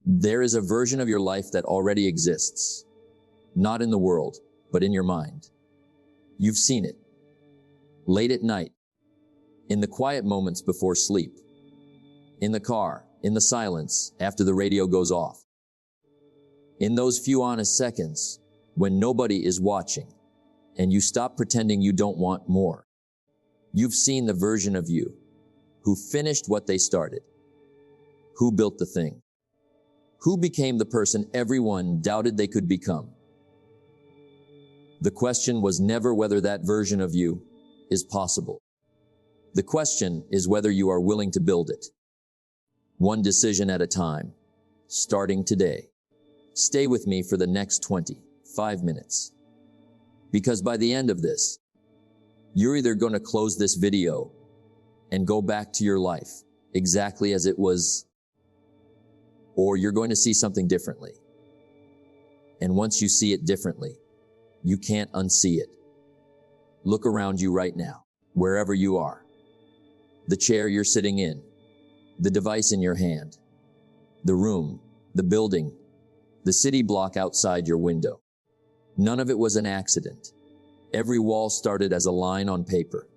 There is a version of your life that already exists, not in the world, but in your mind. You've seen it. Late at night, in the quiet moments before sleep, in the car, in the silence after the radio goes off, in those few honest seconds when nobody is watching and you stop pretending you don't want more. You've seen the version of you who finished what they started, who built the thing, who became the person everyone doubted they could become. The question was never whether that version of you is possible. The question is whether you are willing to build it. One decision at a time, starting today. Stay with me for the next 25 minutes. Because by the end of this, you're either going to close this video and go back to your life exactly as it was, or you're going to see something differently. And once you see it differently, you can't unsee it. Look around you right now, wherever you are. The chair you're sitting in, the device in your hand, the room, the building, the city block outside your window. None of it was an accident. Every wall started as a line on paper.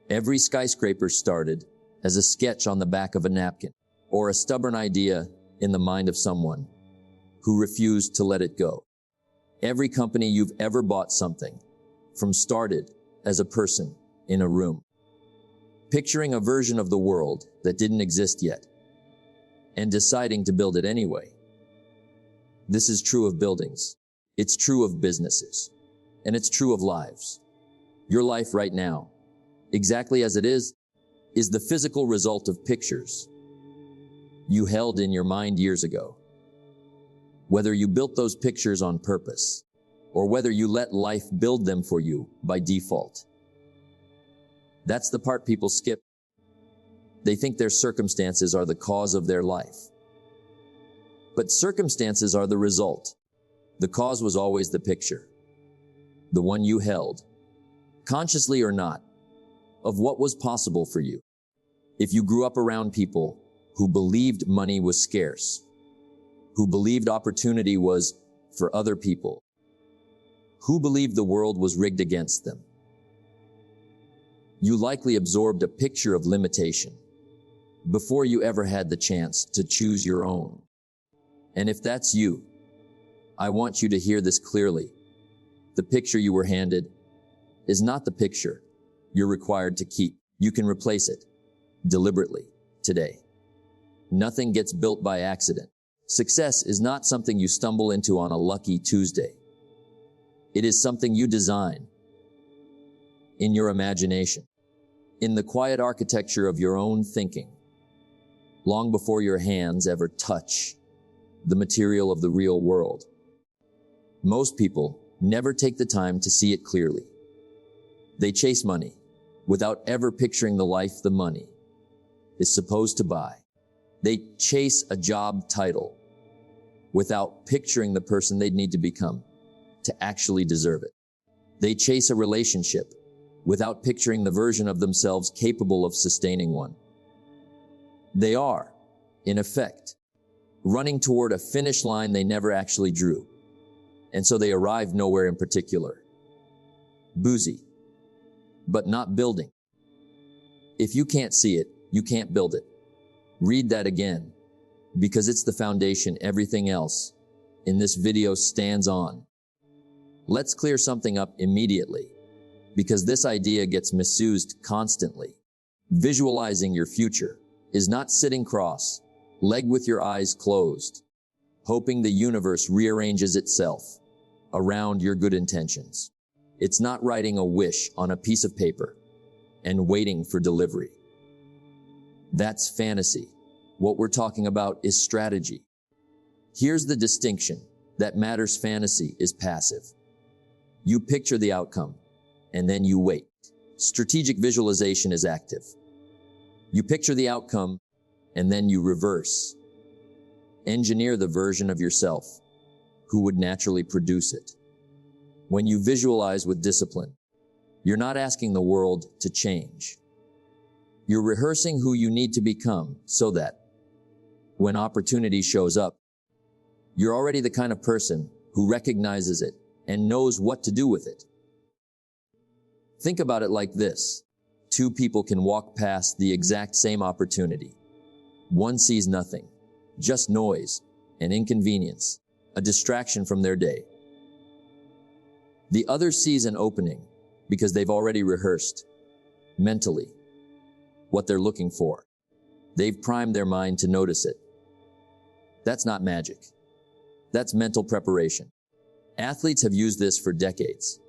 Every skyscraper started as a sketch on the back of a napkin, or a stubborn idea in the mind of someone who refused to let it go. Every company you've ever bought something from started as a person in a room, picturing a version of the world that didn't exist yet, and deciding to build it anyway. This is true of buildings. It's true of businesses. And it's true of lives. Your life right now, exactly as it is the physical result of pictures you held in your mind years ago. Whether you built those pictures on purpose, or whether you let life build them for you by default. That's the part people skip. They think their circumstances are the cause of their life. But circumstances are the result. The cause was always the picture, the one you held, consciously or not, of what was possible for you. If you grew up around people who believed money was scarce, who believed opportunity was for other people, who believed the world was rigged against them, you likely absorbed a picture of limitation before you ever had the chance to choose your own. And if that's you, I want you to hear this clearly. The picture you were handed is not the picture you're required to keep. You can replace it deliberately today. Nothing gets built by accident. Success is not something you stumble into on a lucky Tuesday. It is something you design in your imagination, in the quiet architecture of your own thinking, long before your hands ever touch the material of the real world. Most people never take the time to see it clearly. They chase money without ever picturing the life the money is supposed to buy. They chase a job title without picturing the person they'd need to become to actually deserve it. They chase a relationship without picturing the version of themselves capable of sustaining one. They are, in effect, running toward a finish line they never actually drew. And so they arrive nowhere in particular. Boozy, but not building. If you can't see it, you can't build it. Read that again, because it's the foundation everything else in this video stands on. Let's clear something up immediately, because this idea gets misused constantly. Visualizing your future is not sitting cross-legged with your eyes closed, hoping the universe rearranges itself around your good intentions. It's not writing a wish on a piece of paper and waiting for delivery. That's fantasy. What we're talking about is strategy. Here's the distinction that matters. Fantasy is passive. You picture the outcome, and then you wait. Strategic visualization is active. You picture the outcome, and then you reverse. Engineer the version of yourself who would naturally produce it. When you visualize with discipline, you're not asking the world to change. You're rehearsing who you need to become so that When opportunity shows up, you're already the kind of person who recognizes it and knows what to do with it. Think about it like this. Two people can walk past the exact same opportunity. One sees nothing, just noise, an inconvenience, a distraction from their day. The other sees an opening because they've already rehearsed, mentally, what they're looking for. They've primed their mind to notice it. That's not magic. That's mental preparation. Athletes have used this for decades.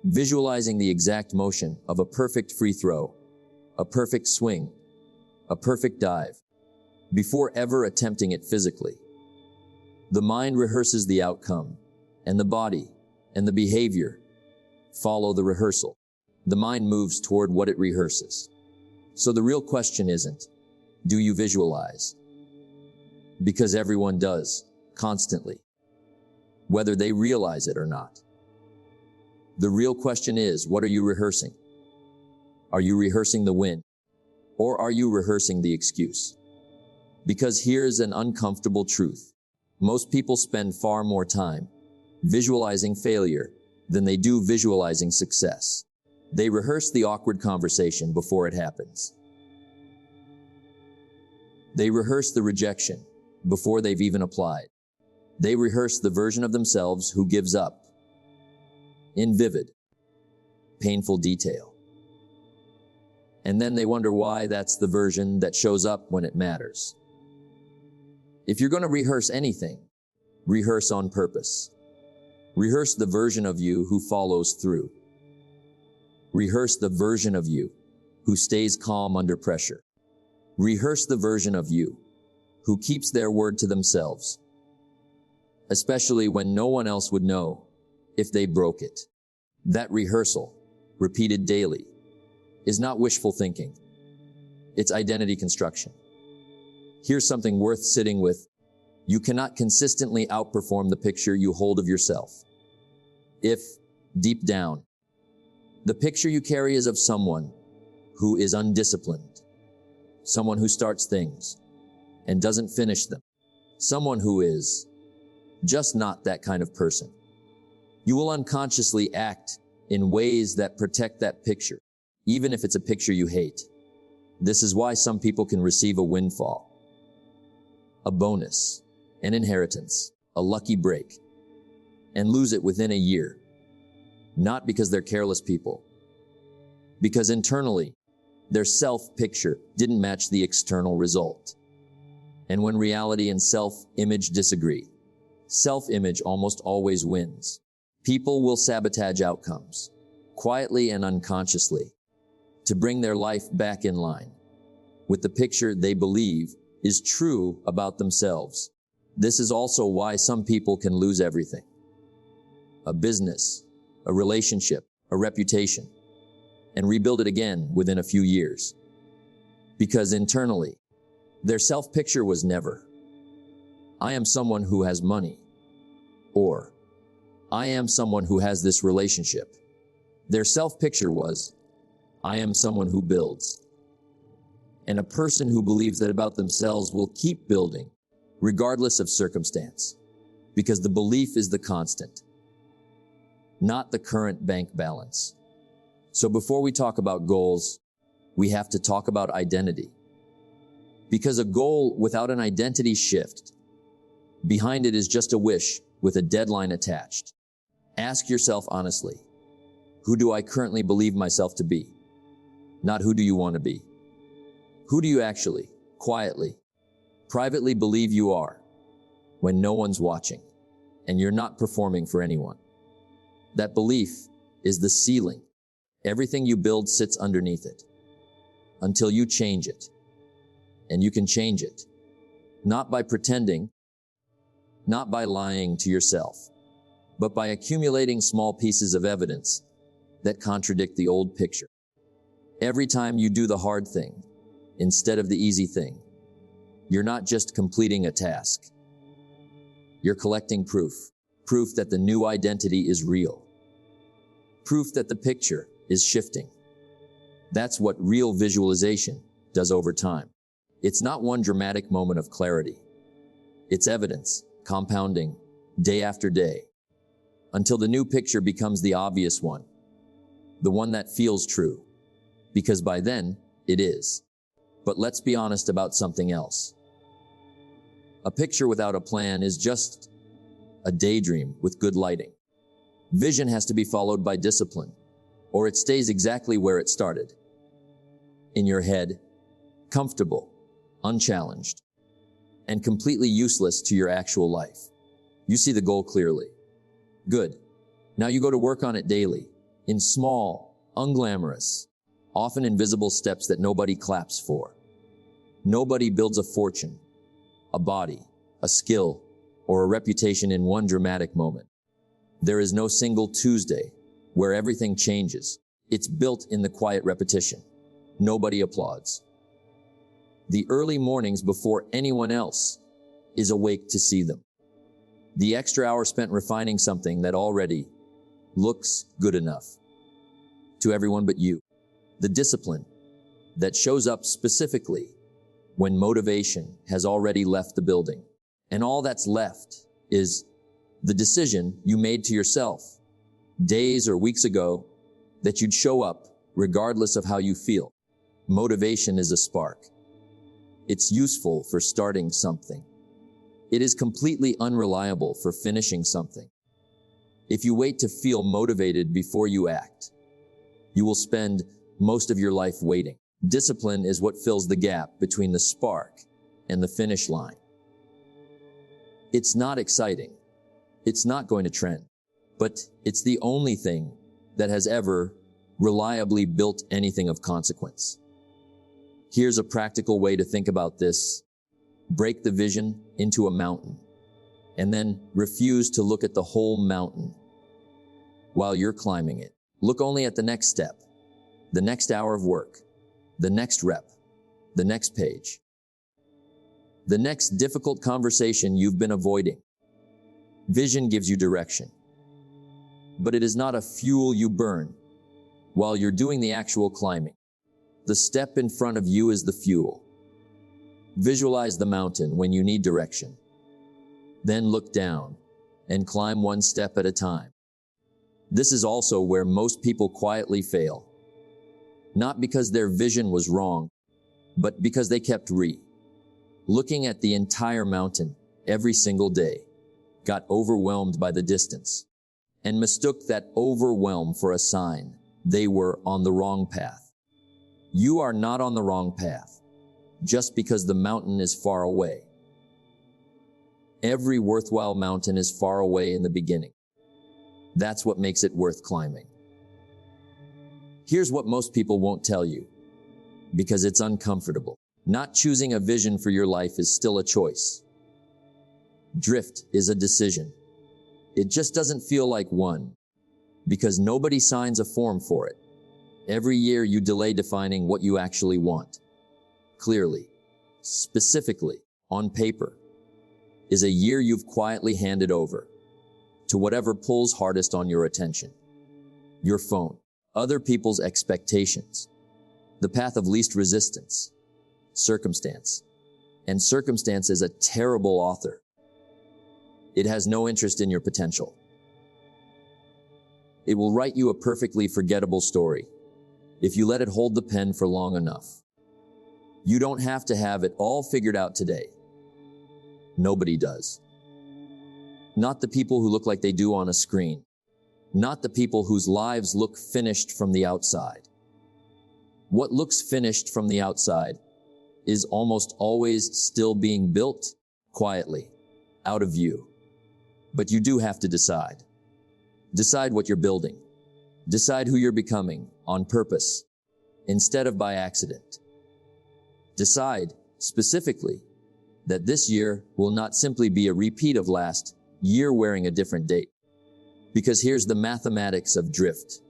Visualizing the exact motion of a perfect free throw, a perfect swing, a perfect dive, before ever attempting it physically. The mind rehearses the outcome, and the body and the behavior follow the rehearsal. The mind moves toward what it rehearses. So the real question isn't, do you visualize? Because everyone does, constantly, whether they realize it or not. The real question is, what are you rehearsing? Are you rehearsing the win? Or are you rehearsing the excuse? Because here's an uncomfortable truth. Most people spend far more time visualizing failure than they do visualizing success. They rehearse the awkward conversation before it happens. They rehearse the rejection before they've even applied. They rehearse the version of themselves who gives up in vivid, painful detail. And then they wonder why that's the version that shows up when it matters. If you're going to rehearse anything, rehearse on purpose. Rehearse the version of you who follows through. Rehearse the version of you who stays calm under pressure. Rehearse the version of you who keeps their word to themselves, especially when no one else would know if they broke it. That rehearsal, repeated daily, is not wishful thinking. It's identity construction. Here's something worth sitting with. You cannot consistently outperform the picture you hold of yourself. If, deep down, the picture you carry is of someone who is undisciplined, someone who starts things and doesn't finish them, someone who is just not that kind of person, you will unconsciously act in ways that protect that picture, even if it's a picture you hate. This is why some people can receive a windfall, a bonus, an inheritance, a lucky break, and lose it within a year. Not because they're careless people, because internally, their self-picture didn't match the external result. And when reality and self-image disagree, self-image almost always wins. People will sabotage outcomes, quietly and unconsciously, to bring their life back in line with the picture they believe is true about themselves. This is also why some people can lose everything. A business, a relationship, a reputation, and rebuild it again within a few years. Because internally, their self-picture was never, I am someone who has money, or I am someone who has this relationship. Their self-picture was, I am someone who builds. And a person who believes that about themselves will keep building, regardless of circumstance, because the belief is the constant, not the current bank balance. So before we talk about goals, we have to talk about identity. Because a goal without an identity shift, behind it is just a wish with a deadline attached. Ask yourself honestly, who do I currently believe myself to be? Not who do you want to be? Who do you actually, quietly, privately believe you are when no one's watching and you're not performing for anyone? That belief is the ceiling. Everything you build sits underneath it until you change it. And you can change it, not by pretending, not by lying to yourself, but by accumulating small pieces of evidence that contradict the old picture. Every time you do the hard thing instead of the easy thing, you're not just completing a task. You're collecting proof that the new identity is real, proof that the picture is shifting. That's what real visualization does over time. It's not one dramatic moment of clarity. It's evidence, compounding, day after day, until the new picture becomes the obvious one, the one that feels true, because by then, it is. But let's be honest about something else. A picture without a plan is just a daydream with good lighting. Vision has to be followed by discipline, or it stays exactly where it started. In your head, comfortable, unchallenged, and completely useless to your actual life. You see the goal clearly. Good. Now you go to work on it daily, in small, unglamorous, often invisible steps that nobody claps for. Nobody builds a fortune, a body, a skill, or a reputation in one dramatic moment. There is no single Tuesday where everything changes. It's built in the quiet repetition. Nobody applauds. The early mornings before anyone else is awake to see them. The extra hour spent refining something that already looks good enough to everyone but you. The discipline that shows up specifically when motivation has already left the building. And all that's left is the decision you made to yourself days or weeks ago that you'd show up regardless of how you feel. Motivation is a spark. It's useful for starting something. It is completely unreliable for finishing something. If you wait to feel motivated before you act, you will spend most of your life waiting. Discipline is what fills the gap between the spark and the finish line. It's not exciting. It's not going to trend, but it's the only thing that has ever reliably built anything of consequence. Here's a practical way to think about this. Break the vision into a mountain, and then refuse to look at the whole mountain while you're climbing it. Look only at the next step, the next hour of work, the next rep, the next page, the next difficult conversation you've been avoiding. Vision gives you direction, but it is not a fuel you burn while you're doing the actual climbing. The step in front of you is the fuel. Visualize the mountain when you need direction. Then look down and climb one step at a time. This is also where most people quietly fail. Not because their vision was wrong, but because they kept looking at the entire mountain every single day, got overwhelmed by the distance, and mistook that overwhelm for a sign they were on the wrong path. You are not on the wrong path just because the mountain is far away. Every worthwhile mountain is far away in the beginning. That's what makes it worth climbing. Here's what most people won't tell you, because it's uncomfortable. Not choosing a vision for your life is still a choice. Drift is a decision. It just doesn't feel like one, because nobody signs a form for it. Every year you delay defining what you actually want. Clearly, specifically, on paper, is a year you've quietly handed over to whatever pulls hardest on your attention. Your phone, other people's expectations, the path of least resistance, circumstance. And circumstance is a terrible author. It has no interest in your potential. It will write you a perfectly forgettable story if you let it hold the pen for long enough. You don't have to have it all figured out today. Nobody does. Not the people who look like they do on a screen. Not the people whose lives look finished from the outside. What looks finished from the outside is almost always still being built quietly, out of view. But you do have to decide. Decide what you're building. Decide who you're becoming on purpose instead of by accident. Decide specifically that this year will not simply be a repeat of last year wearing a different date. Because here's the mathematics of drift.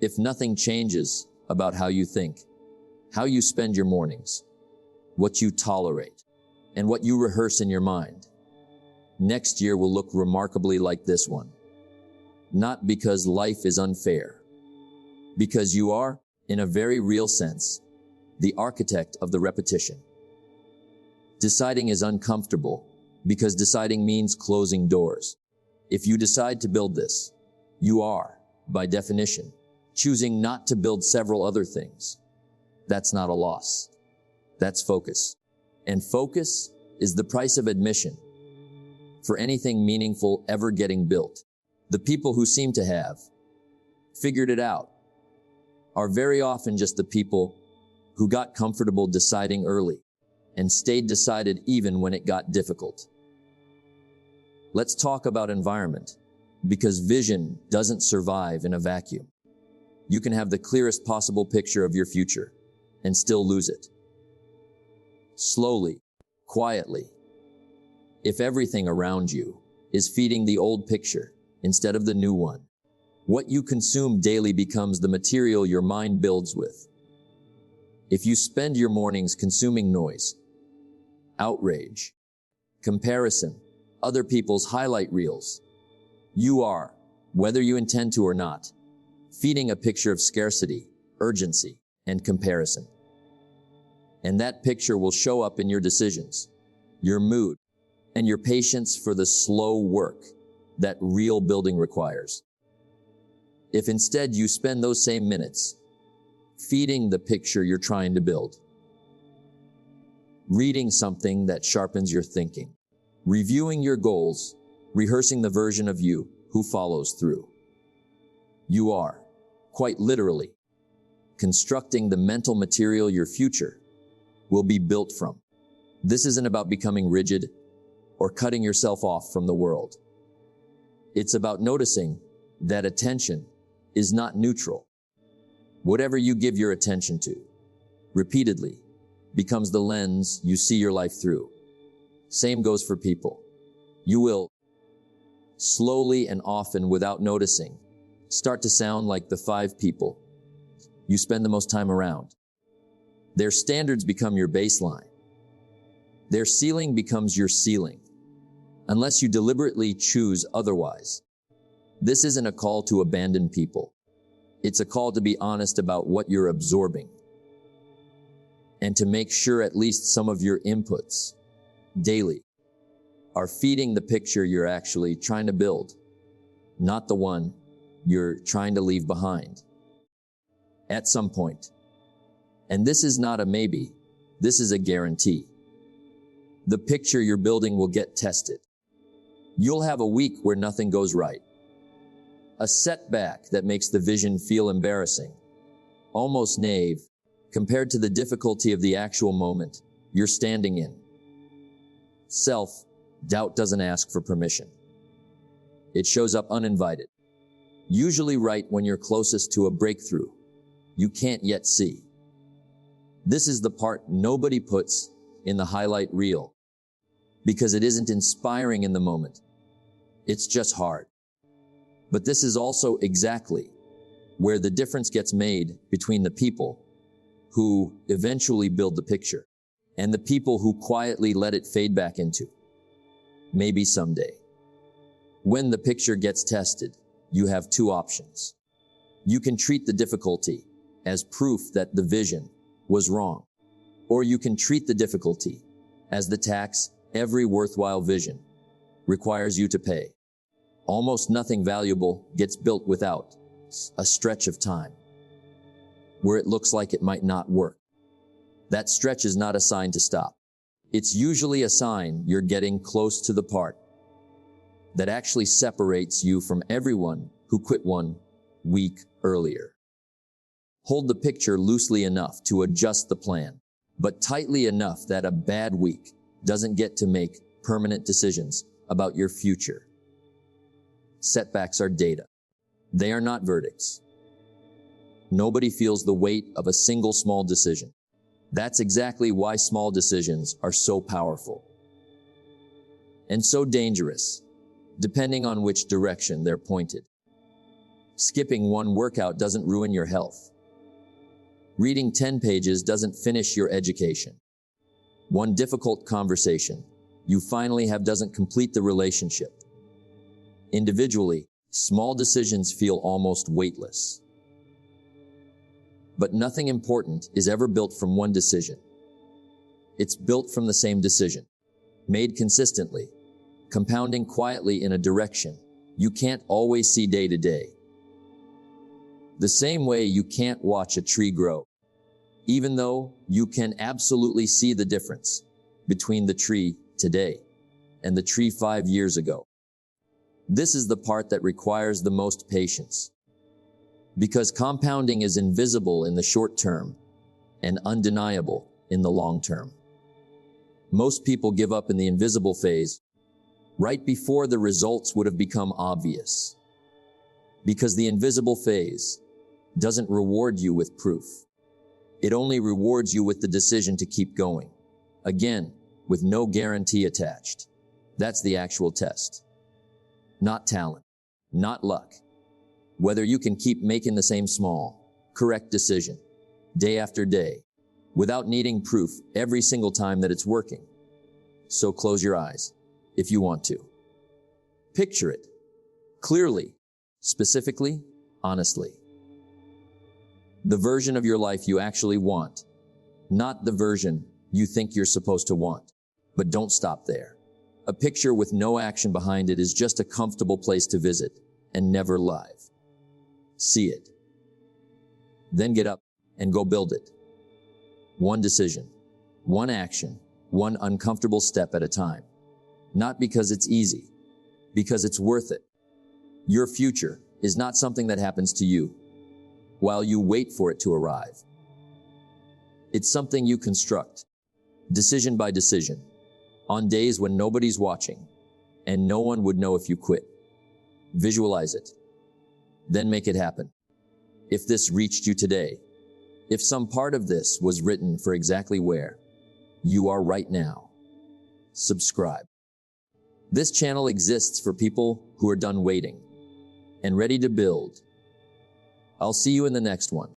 If nothing changes about how you think, how you spend your mornings, what you tolerate, and what you rehearse in your mind, next year will look remarkably like this one. Not because life is unfair, because you are, in a very real sense, the architect of the repetition. Deciding is uncomfortable because deciding means closing doors. If you decide to build this, you are, by definition, choosing not to build several other things. That's not a loss. That's focus. And focus is the price of admission for anything meaningful ever getting built. The people who seem to have figured it out are very often just the people who got comfortable deciding early and stayed decided even when it got difficult. Let's talk about environment, because vision doesn't survive in a vacuum. You can have the clearest possible picture of your future and still lose it. Slowly, quietly. If everything around you is feeding the old picture instead of the new one, what you consume daily becomes the material your mind builds with. If you spend your mornings consuming noise, outrage, comparison, other people's highlight reels, you are, whether you intend to or not, feeding a picture of scarcity, urgency, and comparison. And that picture will show up in your decisions, your mood, and your patience for the slow work that real building requires. If instead you spend those same minutes feeding the picture you're trying to build, reading something that sharpens your thinking, reviewing your goals, rehearsing the version of you who follows through, you are, quite literally, constructing the mental material your future will be built from. This isn't about becoming rigid or cutting yourself off from the world. It's about noticing that attention is not neutral. Whatever you give your attention to, repeatedly, becomes the lens you see your life through. Same goes for people. You will, slowly and often without noticing, start to sound like the 5 people you spend the most time around. Their standards become your baseline. Their ceiling becomes your ceiling, unless you deliberately choose otherwise. This isn't a call to abandon people. It's a call to be honest about what you're absorbing and to make sure at least some of your inputs daily are feeding the picture you're actually trying to build, not the one you're trying to leave behind. At some point, and this is not a maybe, this is a guarantee, the picture you're building will get tested. You'll have a week where nothing goes right. A setback that makes the vision feel embarrassing, almost naive, compared to the difficulty of the actual moment you're standing in. Self-doubt doesn't ask for permission. It shows up uninvited, usually right when you're closest to a breakthrough you can't yet see. This is the part nobody puts in the highlight reel, because it isn't inspiring in the moment. It's just hard. But this is also exactly where the difference gets made between the people who eventually build the picture and the people who quietly let it fade back into maybe someday. When the picture gets tested, you have 2 options. You can treat the difficulty as proof that the vision was wrong, or you can treat the difficulty as the tax every worthwhile vision requires you to pay. Almost nothing valuable gets built without a stretch of time where it looks like it might not work. That stretch is not a sign to stop. It's usually a sign you're getting close to the part that actually separates you from everyone who quit 1 week earlier. Hold the picture loosely enough to adjust the plan, but tightly enough that a bad week doesn't get to make permanent decisions about your future. Setbacks are data. They are not verdicts. Nobody feels the weight of a single small decision. That's exactly why small decisions are so powerful and so dangerous, depending on which direction they're pointed. Skipping 1 workout doesn't ruin your health. Reading 10 pages doesn't finish your education. 1 difficult conversation you finally have doesn't complete the relationship. Individually, small decisions feel almost weightless. But nothing important is ever built from 1 decision. It's built from the same decision, made consistently, compounding quietly in a direction you can't always see day to day. The same way you can't watch a tree grow, even though you can absolutely see the difference between the tree today and the tree 5 years ago. This is the part that requires the most patience, because compounding is invisible in the short term and undeniable in the long term. Most people give up in the invisible phase right before the results would have become obvious, because the invisible phase doesn't reward you with proof. It only rewards you with the decision to keep going, again, with no guarantee attached. That's the actual test. Not talent, not luck. Whether you can keep making the same small, correct decision, day after day, without needing proof every single time that it's working. So close your eyes, if you want to. Picture it, clearly, specifically, honestly. The version of your life you actually want, not the version you think you're supposed to want. But don't stop there. A picture with no action behind it is just a comfortable place to visit and never live. See it. Then get up and go build it. One decision, one action, one uncomfortable step at a time. Not because it's easy, because it's worth it. Your future is not something that happens to you while you wait for it to arrive. It's something you construct, decision by decision, on days when nobody's watching and no one would know if you quit. Visualize it, then make it happen. If this reached you today, if some part of this was written for exactly where you are right now, subscribe. This channel exists for people who are done waiting and ready to build. I'll see you in the next one.